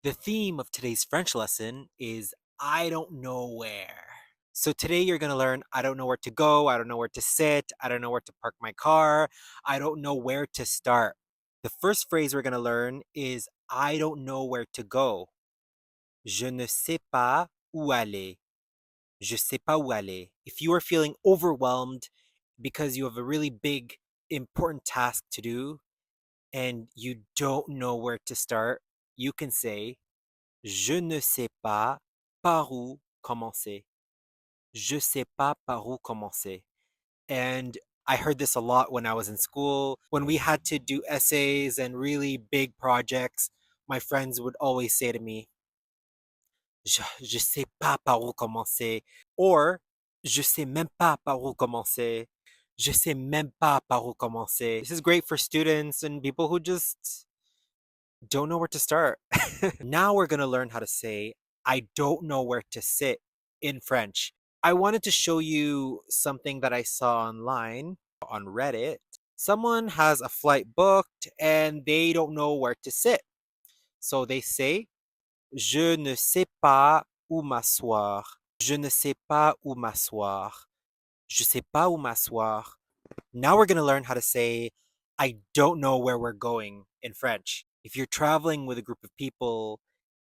The theme of today's French lesson is I don't know where. So today you're going to learn I don't know where to go, I don't know where to sit, I don't know where to park my car, I don't know where to start. The first phrase we're going to learn is I don't know where to go. Je ne sais pas où aller. Je sais pas où aller. If you are feeling overwhelmed because you have a really big, important task to do and you don't know where to start, you can say Je ne sais pas par où commencer. Je sais pas par où commencer. And I heard this a lot when I was in school. When we had to do essays and really big projects, my friends would always say to me, je sais pas par où commencer. Or, je sais même pas par où commencer. Je sais même pas par où commencer. This is great for students and people who just don't know where to start. Now we're going to learn how to say, I don't know where to sit in French. I wanted to show you something that I saw online on Reddit. Someone has a flight booked and they don't know where to sit. So they say, Je ne sais pas où m'asseoir. Je ne sais pas où m'asseoir. Je sais pas où m'asseoir. Now we're going to learn how to say, I don't know where we're going in French. If you're traveling with a group of people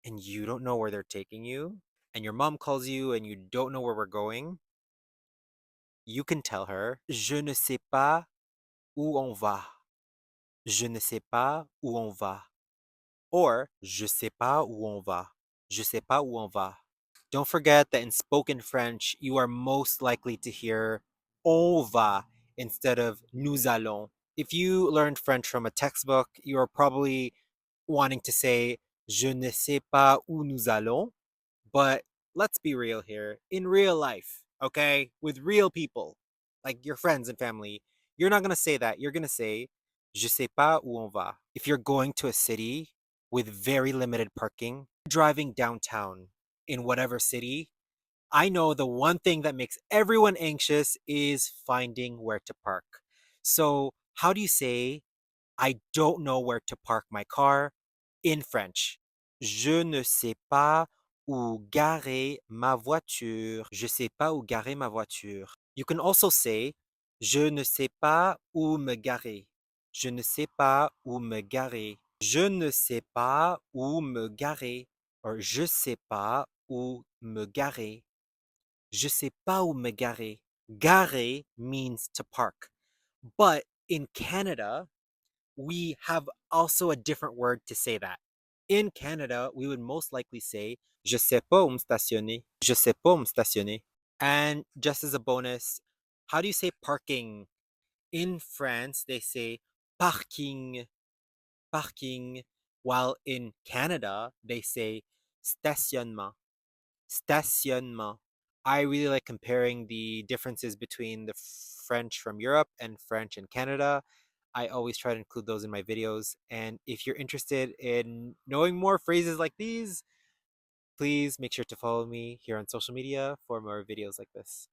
and you don't know where they're taking you, and your mom calls you and you don't know where we're going, you can tell her, Je ne sais pas où on va. Je ne sais pas où on va. Or, Je sais pas où on va. Je sais pas où on va. Don't forget that in spoken French, you are most likely to hear on va instead of nous allons. If you learned French from a textbook, you are probably wanting to say Je ne sais pas où nous allons. But let's be real here. In real life, okay, with real people, like your friends and family, you're not going to say that. You're going to say, Je sais pas où on va. If you're going to a city with very limited parking, driving downtown in whatever city, I know the one thing that makes everyone anxious is finding where to park. So, how do you say, I don't know where to park my car in French? Je ne sais pas où garer ma voiture. Je sais pas où garer ma voiture. You can also say, je ne sais pas où me garer. Je ne sais pas où me garer. Je ne sais pas où me garer. Or je sais pas où me garer. Je sais pas où me garer. Garer means to park. But in Canada, we have also a different word to say that. In Canada, we would most likely say, Je sais pas où me stationner. Je sais pas où me stationner. And just as a bonus, how do you say parking? In France, they say parking, parking, while in Canada, they say stationnement, stationnement. I really like comparing the differences between the French from Europe and French in Canada. I always try to include those in my videos. And if you're interested in knowing more phrases like these, please make sure to follow me here on social media for more videos like this.